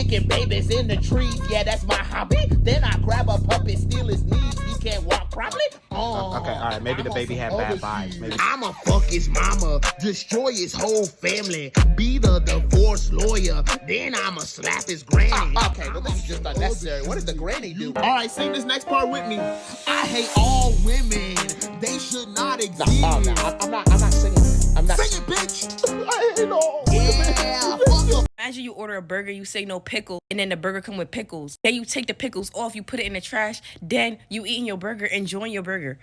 making babies in the trees, yeah, that's my hobby. Then I grab a puppet, steal his knees, he can't walk properly. Okay, all right, maybe the baby had bad vibes. Maybe. I'ma fuck his mama, destroy his whole family, be the divorce lawyer, then I'ma slap his granny. Okay, well, this is just unnecessary. What did the granny do? All right, sing this next part with me. I hate all women. They should not exist. No, I'm not singing that. I'm not singing, bitch. I hate all women. Imagine you order a burger, you say no pickle, and then the burger come with pickles. Then you take the pickles off, you put it in the trash, then you eating your burger, enjoying your burger.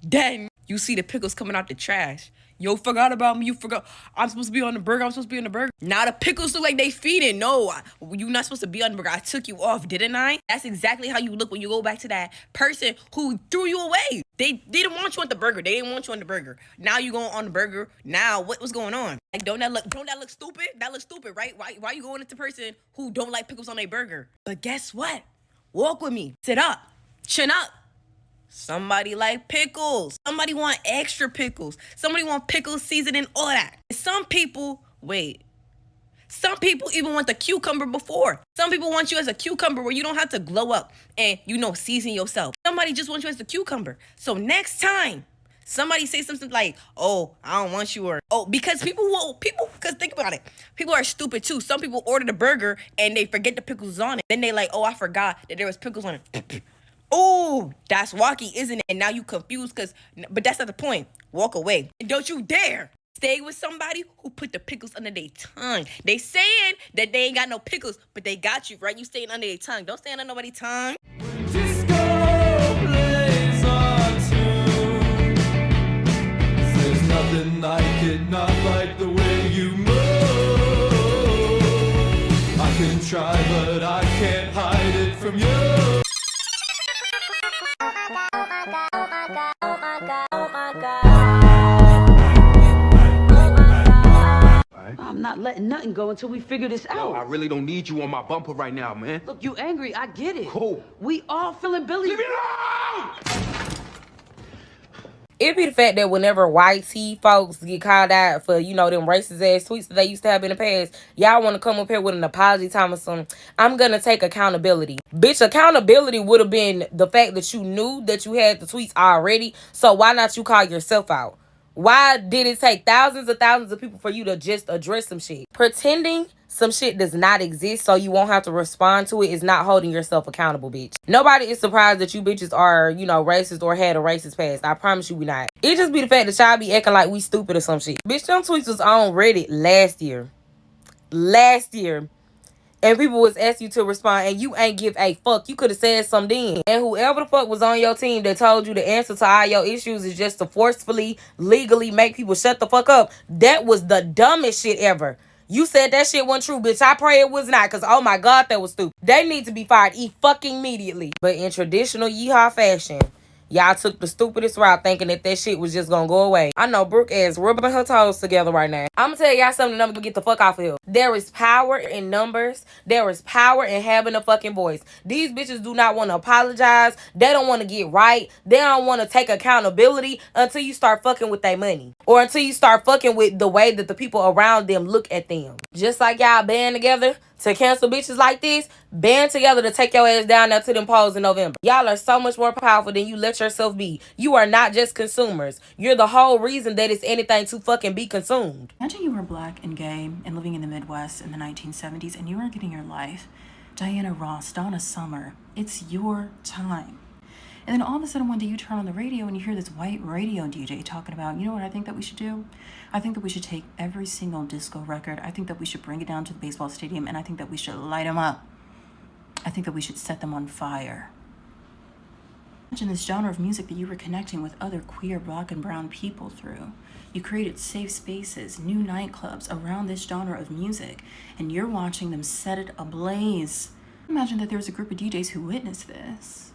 Then you see the pickles coming out the trash. Yo, forgot about me. You forgot. I'm supposed to be on the burger. Now the pickles look like they feeding. No, you're not supposed to be on the burger. I took you off, didn't I? That's exactly how you look when you go back to that person who threw you away. They didn't want you on the burger. They didn't want you on the burger. Now you going on the burger. Now what was going on? Like, don't that look stupid? That looks stupid, right? Why you going at the person who don't like pickles on their burger? But guess what? Walk with me. Sit up. Chin up. Somebody like pickles. Somebody want extra pickles. Somebody want pickles, seasoning, all that. Some people even want the cucumber before. Some people want you as a cucumber where you don't have to glow up and, season yourself. Somebody just wants you as a cucumber. So next time somebody say something like, oh, I don't want you, or, oh, because because think about it. People are stupid too. Some people order the burger and they forget the pickles on it. Then they like, oh, I forgot that there was pickles on it. Oh, that's wacky, isn't it? And now you confused but that's not the point. Walk away. And don't you dare stay with somebody who put the pickles under their tongue. They saying that they ain't got no pickles, but they got you, right? You staying under their tongue. Don't stay under nobody's tongue. Disco plays our tune. There's nothing like it, not like the way you move. I can try, but I can't hide it from you. I'm not letting nothing go until we figure this out. Yo, I really don't need you on my bumper right now, man. Look, you angry, I get it. Cool. We all feeling Billy. Leave me alone! It be the fact that whenever white tea folks get called out for, them racist ass tweets that they used to have in the past, y'all want to come up here with an apology time or something. I'm going to take accountability. Bitch, accountability would have been the fact that you knew that you had the tweets already. So why not you call yourself out? Why did it take thousands of people for you to just address some shit? Pretending some shit does not exist so you won't have to respond to it is not holding yourself accountable, bitch. Nobody is surprised that you bitches are, racist or had a racist past. I promise you we not. It just be the fact that y'all be acting like we stupid or some shit. Bitch, them tweets was on Reddit last year. And people was asking you to respond and you ain't give a fuck. You could have said something then. And whoever the fuck was on your team that told you the answer to all your issues is just to forcefully, legally make people shut the fuck up, that was the dumbest shit ever. You said that shit wasn't true, bitch. I pray it was not, because oh my God, that was stupid. They need to be fired fucking immediately. But in traditional yeehaw fashion, y'all took the stupidest route thinking that shit was just gonna go away. I know Brooke is rubbing her toes together right now. I'm gonna tell y'all something and I'm gonna get the fuck off of here. There is power in numbers. There is power in having a fucking voice. These bitches do not want to apologize. They don't want to get right. They don't want to take accountability until you start fucking with their money. Or until you start fucking with the way that the people around them look at them. Just like y'all band together to cancel bitches like this, band together to take your ass down there to them polls in November. Y'all are so much more powerful than you let yourself be. You are not just consumers. You're the whole reason that it's anything to fucking be consumed. Imagine you were black and gay and living in the Midwest in the 1970s and you were getting your life. Diana Ross, Donna Summer. It's your time. And then all of a sudden one day you turn on the radio and you hear this white radio DJ talking about, you know what I think that we should do? I think that we should take every single disco record. I think that we should bring it down to the baseball stadium and I think that we should light them up. I think that we should set them on fire. Imagine this genre of music that you were connecting with other queer, black, and brown people through. You created safe spaces, new nightclubs around this genre of music, and you're watching them set it ablaze. Imagine that there's a group of DJs who witnessed this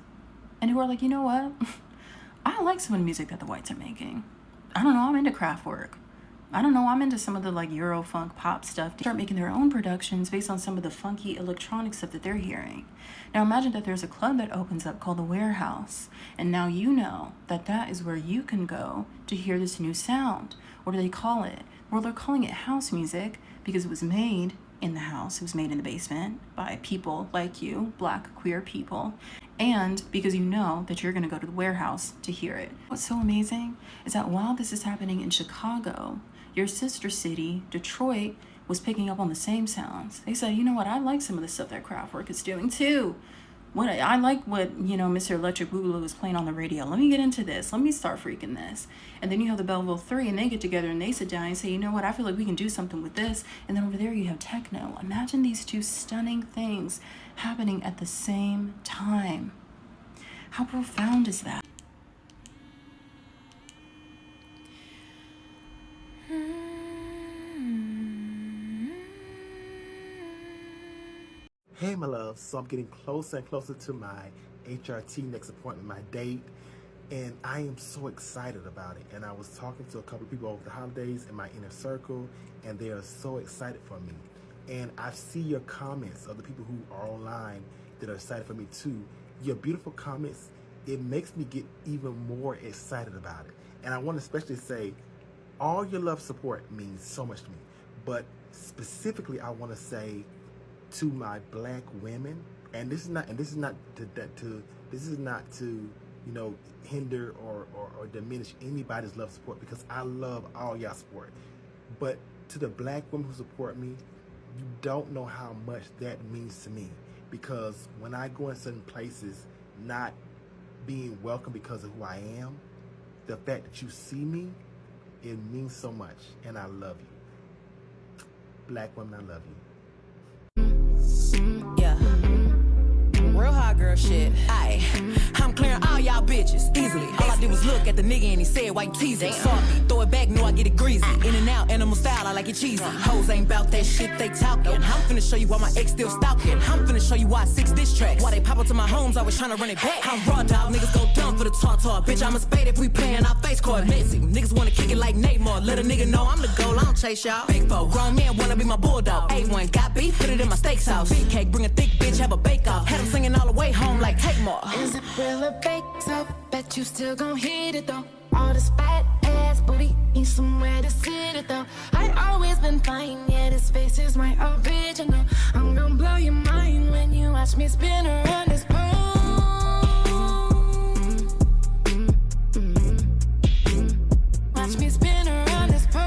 and who are like, you know what? I like some of the music that the whites are making. I don't know, I'm into Kraftwerk. I don't know, I'm into some of the Eurofunk pop stuff. They start making their own productions based on some of the funky electronic stuff that they're hearing. Now imagine that there's a club that opens up called the Warehouse, and now you know that that is where you can go to hear this new sound. What do they call it? Well, they're calling it house music because it was made in the house. It was made in the basement by people like you, Black queer people, and because you know that you're going to go to the warehouse to hear it. What's so amazing is that while this is happening in Chicago, your sister city, Detroit, was picking up on the same sounds. They said, you know what, I like some of the stuff that Kraftwerk is doing too. I like what, you know, Mr. Electric Boogaloo is playing on the radio. Let me get into this. Let me start freaking this. And then you have the Belleville 3 and they get together and they sit down and say, you know what, I feel like we can do something with this. And then over there you have techno. Imagine these two stunning things happening at the same time. How profound is that? Hey, my love. So I'm getting closer and closer to my HRT next appointment, my date, and I am so excited about it. And I was talking to a couple of people over the holidays in my inner circle, and they are so excited for me. And I see your comments of the people who are online that are excited for me too. Your beautiful comments, it makes me get even more excited about it. And I want to especially say, all your love support means so much to me. But specifically, I want to say to my Black women, and this is not to you know, hinder or diminish anybody's love support, because I love all y'all support. But to the Black women who support me, you don't know how much that means to me, because when I go in certain places not being welcome because of who I am, the fact that you see me, it means so much, and I love you. Black women, I love you. Yeah. Real hot girl shit. I'm clearing all y'all bitches easily. All I did was look at the nigga and he said, why you teasing? Salty, throw it back, know I get it greasy. In and out, animal style, I like it cheesy. Hoes ain't bout that shit they talking. I'm finna show you why my ex still stalking. I'm finna show you why I 6 diss tracks. Why they pop up to my homes, always trying to run it back. I'm raw dog, niggas go dumb for the talk. Bitch, I'm a spade if we playin' our face card messy. Niggas wanna kick it like Neymar. Let a nigga know I'm the goal, I don't chase y'all. Big folk, grown man wanna be my bulldog. A1 got beef, put it in my steak sauce. Big cake, bring a thick bitch, have a bake off. Had him singing all the way home like take more. Is it real or fake? So bet you still gon' hit it though. All this fat ass booty need somewhere to sit it though. I always been fine, yeah, this face is my original. I'm gon' blow your mind when you watch me spin around this pole. Watch me spin around this pole.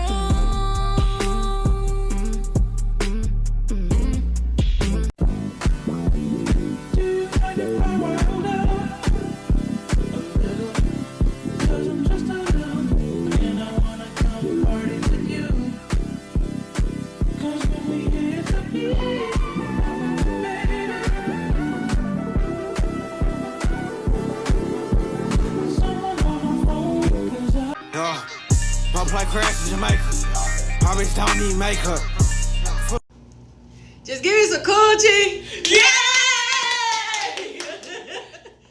Don't play crash in Jamaica. My bitch don't need makeup. Just give me some coochie. Yay!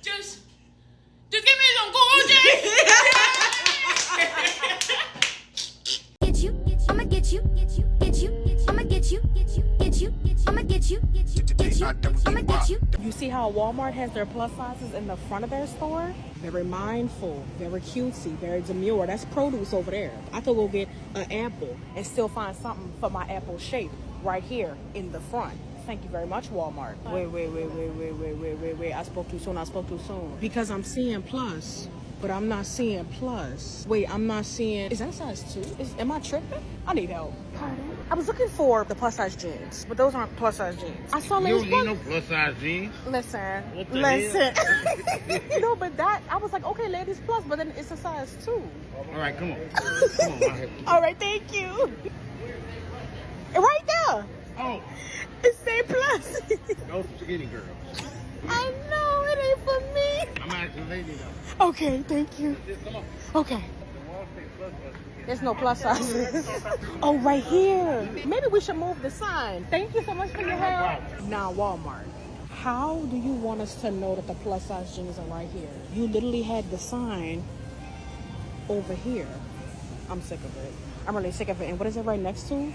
Just give me some coochie. Get you, I'ma get you, I'ma get you, I'ma get you, I'ma get you. You see how Walmart has their plus sizes in the front of their store? Very mindful, very cutesy, very demure. That's produce over there. I could go get an apple and still find something for my apple shape right here in the front. Thank you very much, Walmart. Wait. I spoke too soon. Because I'm seeing plus, but I'm not seeing plus. Wait, I'm not seeing... Is that size 2? Am I tripping? I need help. Pardon? I was looking for the plus size jeans, but those aren't plus size jeans. I saw ladies. You don't need no plus size jeans. Listen. Hell? No, but that, I was like, okay, ladies plus, but then it's a size 2. All right, come on. All right, thank you. Right there. Oh. It say plus. Those skinny girls. I know, it ain't for me. I'm asking a lady though. Okay, thank you. Okay. There's no plus sizes. Oh, right here. Maybe we should move the sign. Thank you so much for your help. Now, Walmart. How do you want us to know that the plus size jeans are right here? You literally had the sign over here. I'm sick of it. I'm really sick of it. And what is it right next to?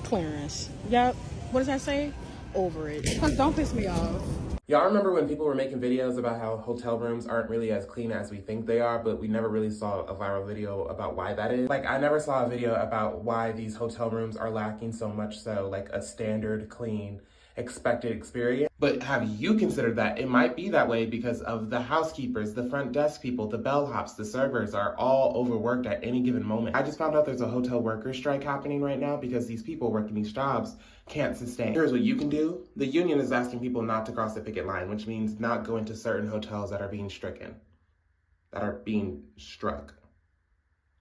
Clearance. Yep. What does that say? Over it. Don't piss me off. Y'all remember when people were making videos about how hotel rooms aren't really as clean as we think they are, but we never really saw a viral video about why that is? Like, I never saw a video about why these hotel rooms are lacking so much so, like a standard, clean, expected experience. But have you considered that it might be that way because of the housekeepers, the front desk people, the bellhops, the servers are all overworked at any given moment? I just found out there's a hotel workers strike happening right now because these people working these jobs can't sustain. Here's what you can do. The union is asking people not to cross the picket line, which means not go into certain hotels that are being stricken, that are being struck.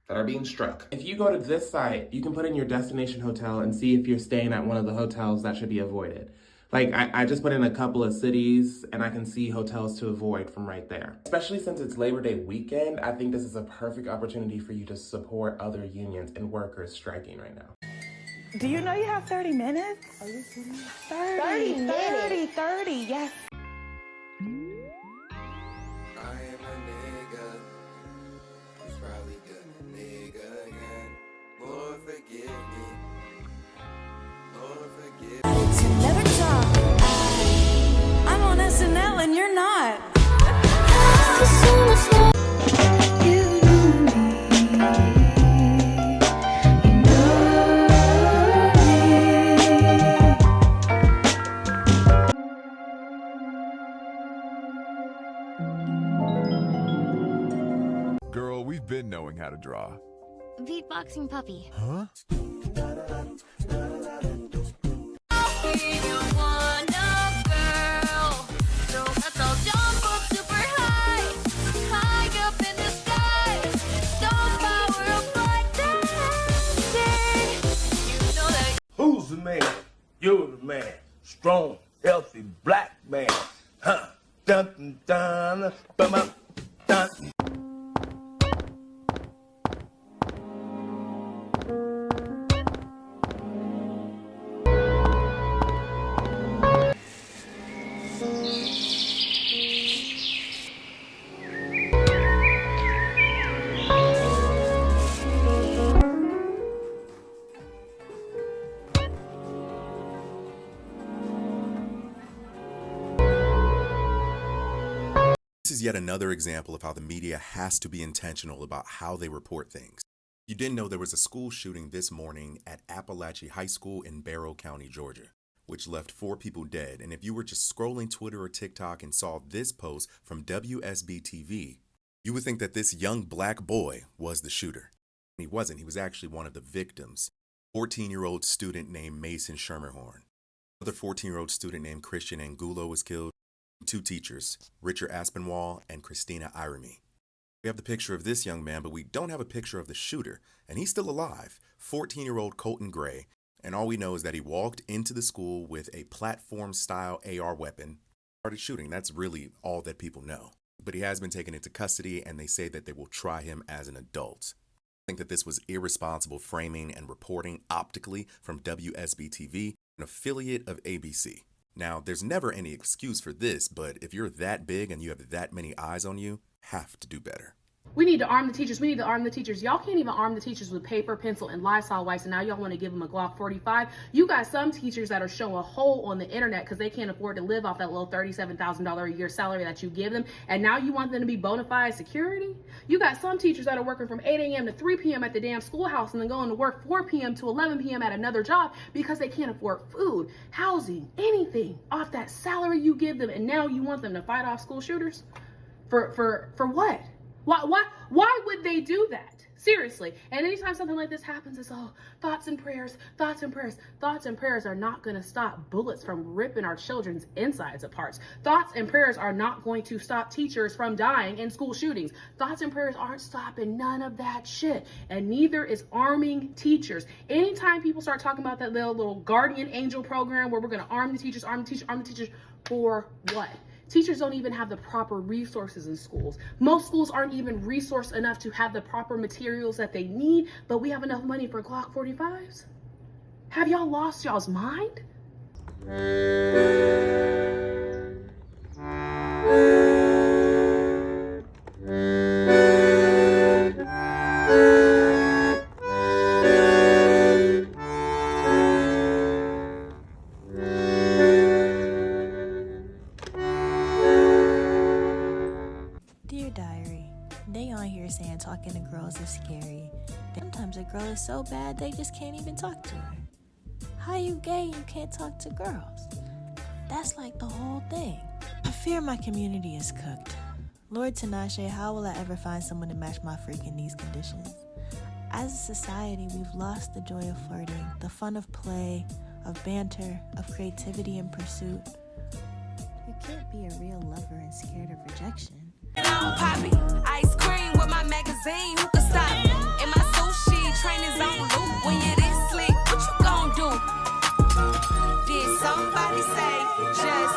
If you go to this site, you can put in your destination hotel and see if you're staying at one of the hotels that should be avoided. Like, I just put in a couple of cities and I can see hotels to avoid from right there. Especially since it's Labor Day weekend, I think this is a perfect opportunity for you to support other unions and workers striking right now. Do you know you have 30 minutes? Are you kidding me? 30, yes. I am a nigga who's probably gonna nigga again. Lord forgive me. Lord forgive me. To never talk. I'm on SNL and you're not. Girl, we've been knowing how to draw. Beatboxing puppy. Huh? Who's the man? You're the man. Strong, healthy, black man. Huh? Dun dun dun dun dun. This is yet another example of how the media has to be intentional about how they report things. You didn't know there was a school shooting this morning at Appalachia High School in Barrow County, Georgia, which left 4 people dead. And if you were just scrolling Twitter or TikTok and saw this post from WSB TV, you would think that this young black boy was the shooter. He wasn't. He was actually one of the victims. 14-year-old student named Mason Schermerhorn. Another 14-year-old student named Christian Angulo was killed. 2 teachers, Richard Aspinwall and Christina Iremy. We have the picture of this young man, but we don't have a picture of the shooter, and he's still alive, 14-year-old Colton Gray, and all we know is that he walked into the school with a platform-style AR weapon, started shooting. That's really all that people know. But he has been taken into custody, and they say that they will try him as an adult. I think that this was irresponsible framing and reporting optically from WSB TV, an affiliate of ABC. Now, there's never any excuse for this, but if you're that big and you have that many eyes on you, have to do better. We need to arm the teachers. We need to arm the teachers. Y'all can't even arm the teachers with paper, pencil, and Lysol wipes, and now y'all want to give them a Glock 45. You got some teachers that are showing a hole on the internet because they can't afford to live off that little $37,000 a year salary that you give them, and now you want them to be bona fide security? You got some teachers that are working from 8 a.m. to 3 p.m. at the damn schoolhouse and then going to work 4 p.m. to 11 p.m. at another job because they can't afford food, housing, anything off that salary you give them, and now you want them to fight off school shooters? For what? Why would they do that? Seriously. And anytime something like this happens, it's all thoughts and prayers, thoughts and prayers. Thoughts and prayers are not going to stop bullets from ripping our children's insides apart. Thoughts and prayers are not going to stop teachers from dying in school shootings. Thoughts and prayers aren't stopping none of that shit. And neither is arming teachers. Anytime people start talking about that little guardian angel program where we're going to arm the teachers, for what? Teachers don't even have the proper resources in schools. Most schools aren't even resourced enough to have the proper materials that they need, but we have enough money for Glock 45s? Have y'all lost y'all's mind? Dear Diary, they on here saying talking to girls is scary. Sometimes a girl is so bad they just can't even talk to her. How you gay you can't talk to girls? That's like the whole thing. I fear my community is cooked. Lord Tinashe, how will I ever find someone to match my freak in these conditions? As a society, we've lost the joy of flirting, the fun of play, of banter, of creativity and pursuit. You can't be a real lover and scared of rejection. Poppy, ice cream with my magazine, who can stop me? And my sushi train is on loop. When you this slick, what you gon' do? Did somebody say just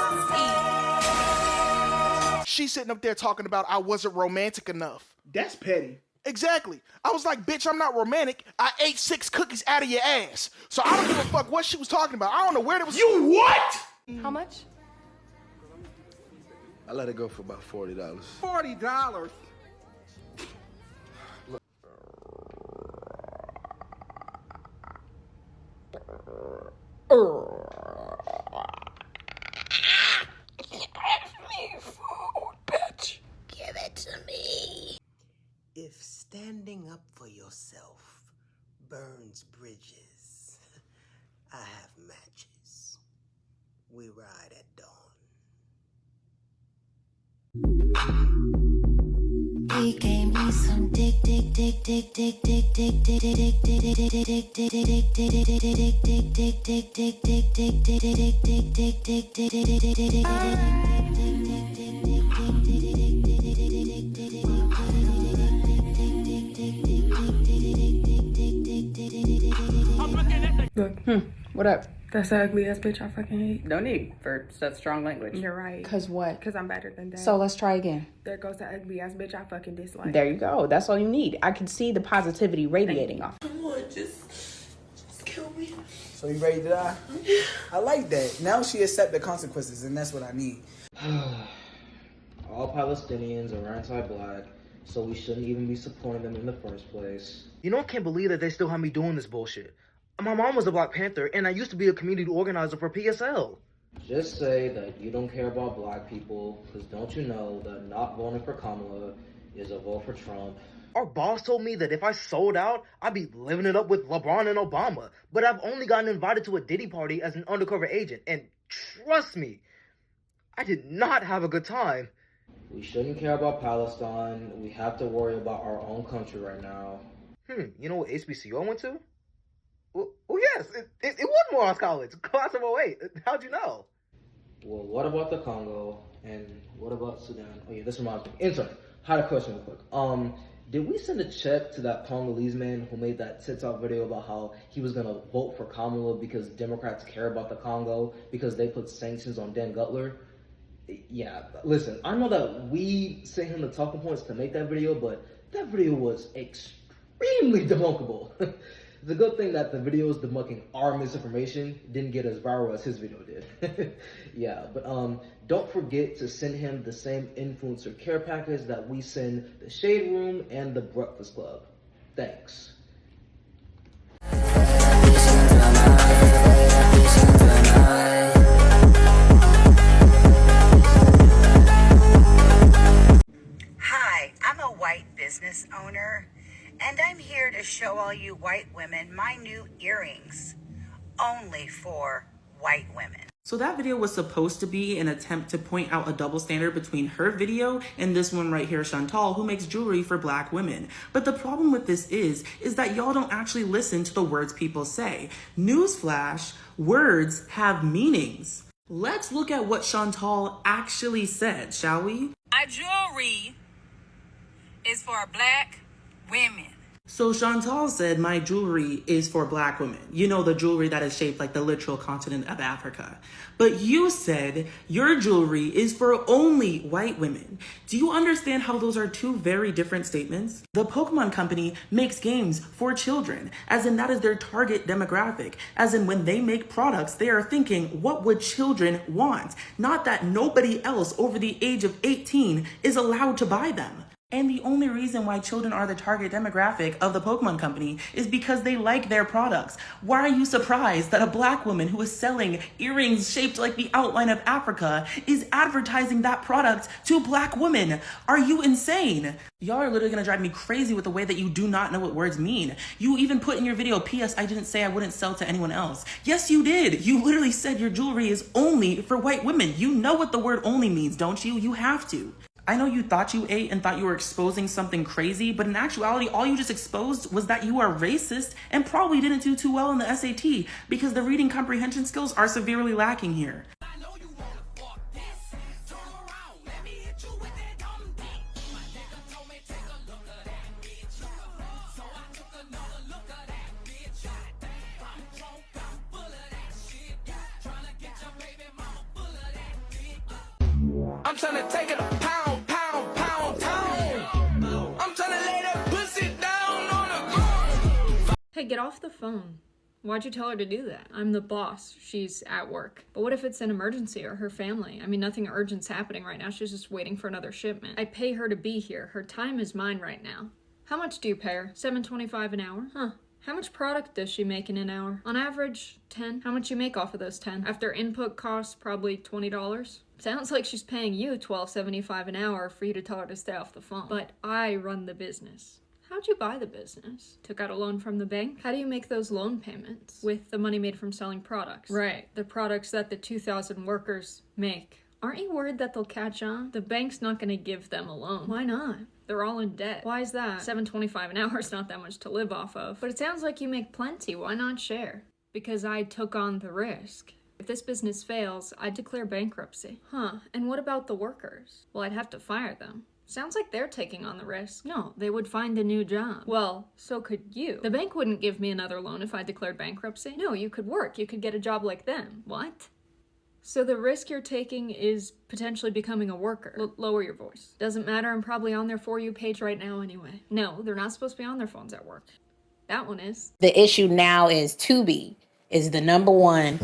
eat? She's sitting up there talking about I wasn't romantic enough. That's petty. Exactly. I was like, bitch, I'm not romantic. I ate 6 cookies out of your ass. So I don't give a fuck what she was talking about. I don't know where it was. You what? How much? I let it go for about $40. $40. Bitch. Give it to me. If standing up for yourself burns bridges, I have matches. We ride at dawn. He gave me some dick, dick, dick, dick, dick, dick, dick, dick, dick, dick, dick, dick, dick, dick, dick, What up? That's the ugly ass bitch I fucking hate. No need for such strong language. You're right. Cause what? Cause I'm better than that. So let's try again. There goes the ugly ass bitch I fucking dislike. There you go. That's all you need. I can see the positivity radiating off. Come on, just kill me. So you ready to die? I like that. Now she accept the consequences, and that's what I need. All Palestinians are anti-black, so we shouldn't even be supporting them in the first place. You know, I can't believe that they still have me doing this bullshit. My mom was a Black Panther, and I used to be a community organizer for PSL. Just say that you don't care about black people, because don't you know that not voting for Kamala is a vote for Trump? Our boss told me that if I sold out, I'd be living it up with LeBron and Obama, but I've only gotten invited to a Diddy party as an undercover agent, and trust me, I did not have a good time. We shouldn't care about Palestine. We have to worry about our own country right now. You know what HBCU I went to? Well, yes, it was Morehouse College, class of 08. How'd you know? Well, what about the Congo? And what about Sudan? Oh yeah, this reminds me. Intern, I had a question real quick. Did we send a check to that Congolese man who made that TikTok video about how he was gonna vote for Kamala because Democrats care about the Congo because they put sanctions on Dan Gutler? Yeah, listen, I know that we sent him the talking points to make that video, but that video was extremely debunkable. It's a good thing that the videos debunking our misinformation didn't get as viral as his video did. Yeah, but don't forget to send him the same influencer care package that we send the Shade Room and the Breakfast Club. Thanks. Hi, I'm a white business owner, and I'm here to show all you white women my new earrings. Only for white women. So that video was supposed to be an attempt to point out a double standard between her video and this one right here, Chantal, who makes jewelry for black women. But the problem with this is that y'all don't actually listen to the words people say. Newsflash, words have meanings. Let's look at what Chantal actually said, shall we? My jewelry is for black women. So Chantal said, my jewelry is for black women. You know, the jewelry that is shaped like the literal continent of Africa. But you said your jewelry is for only white women. Do you understand how those are two very different statements? The Pokemon company makes games for children, as in that is their target demographic. As in when they make products, they are thinking, what would children want? Not that nobody else over the age of 18 is allowed to buy them. And the only reason why children are the target demographic of the Pokemon Company is because they like their products. Why are you surprised that a black woman who is selling earrings shaped like the outline of Africa is advertising that product to black women? Are you insane? Y'all are literally gonna drive me crazy with the way that you do not know what words mean. You even put in your video, P.S. I didn't say I wouldn't sell to anyone else. Yes, you did. You literally said your jewelry is only for white women. You know what the word only means, don't you? You have to. I know you thought you ate and thought you were exposing something crazy, but in actuality, all you just exposed was that you are racist and probably didn't do too well in the SAT because the reading comprehension skills are severely lacking here. I'm trying to take it a pound, pound, pound, pound. I'm trying to lay that pussy down on the ground. Hey, get off the phone. Why'd you tell her to do that? I'm the boss. She's at work. But what if it's an emergency or her family? I mean, nothing urgent's happening right now. She's just waiting for another shipment. I pay her to be here. Her time is mine right now. How much do you pay her? $7.25 an hour? Huh. How much product does she make in an hour? On average, 10. How much you make off of those 10? After input costs, probably $20. Sounds like she's paying you $12.75 an hour for you to tell her to stay off the phone. But I run the business. How'd you buy the business? Took out a loan from the bank? How do you make those loan payments? With the money made from selling products. Right, the products that the 2,000 workers make. Aren't you worried that they'll catch on? The bank's not gonna give them a loan. Why not? They're all in debt. Why is that? $7.25 an hour is not that much to live off of. But it sounds like you make plenty. Why not share? Because I took on the risk. If this business fails, I'd declare bankruptcy. Huh, and what about the workers? Well, I'd have to fire them. Sounds like they're taking on the risk. No, they would find a new job. Well, so could you. The bank wouldn't give me another loan if I declared bankruptcy. No, you could work. You could get a job like them. What? So the risk you're taking is potentially becoming a worker. Lower your voice. Doesn't matter, I'm probably on their For You page right now anyway. No, they're not supposed to be on their phones at work. That one is. The issue now is Tubi is the number one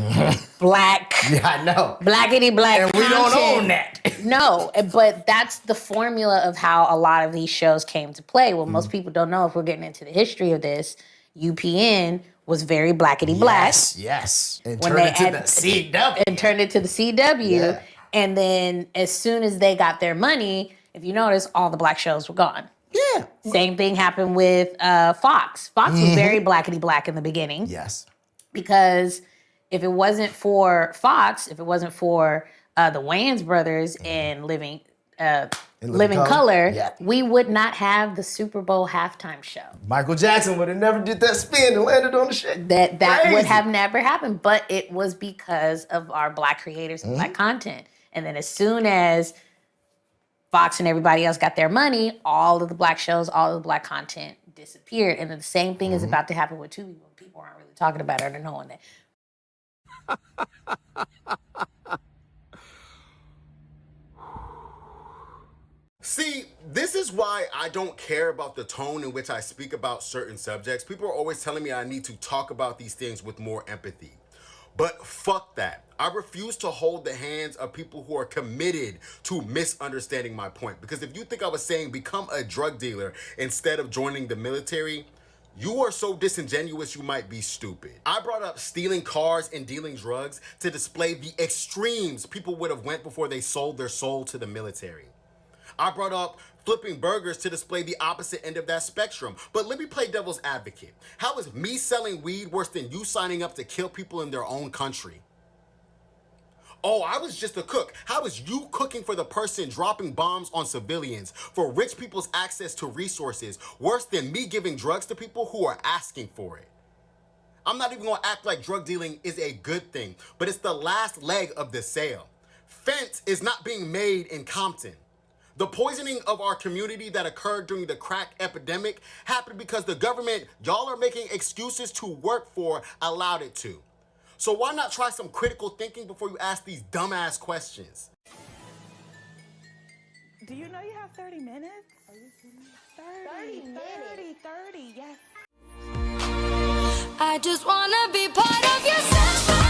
black. Yeah, I know. Blackity black. And we don't own that. No, but that's the formula of how a lot of these shows came to play. What most people don't know, if we're getting into the history of this, UPN was very blackity black. Yes. And turned it to the CW. And turned it to the CW. Yeah. And then as soon as they got their money, if you notice, all the black shows were gone. Yeah. Same thing happened with Fox. Fox was very blackity black in the beginning. Yes. Because if it wasn't for Fox, if it wasn't for the Wayans brothers and Living Color, we would not have the Super Bowl halftime show. Michael Jackson would have never did that spin and landed on the shit. That would have never happened, but it was because of our black creators and black content. And then as soon as Fox and everybody else got their money, all of the black shows, all of the black content disappeared. And then the same thing is about to happen with Tubi. People aren't really talking about it or knowing that. See, this is why I don't care about the tone in which I speak about certain subjects. People are always telling me I need to talk about these things with more empathy. But fuck that. I refuse to hold the hands of people who are committed to misunderstanding my point. Because if you think I was saying become a drug dealer instead of joining the military, you are so disingenuous you might be stupid. I brought up stealing cars and dealing drugs to display the extremes people would have went before they sold their soul to the military. I brought up flipping burgers to display the opposite end of that spectrum. But let me play devil's advocate. How is me selling weed worse than you signing up to kill people in their own country? Oh, I was just a cook. How is you cooking for the person dropping bombs on civilians for rich people's access to resources worse than me giving drugs to people who are asking for it? I'm not even gonna act like drug dealing is a good thing, but it's the last leg of the sale. Fence is not being made in Compton. The poisoning of our community that occurred during the crack epidemic happened because the government y'all are making excuses to work for allowed it to. So why not try some critical thinking before you ask these dumbass questions? Do you know you have 30 minutes? Are you kidding me? 30, yes. I just wanna be part of your symphony.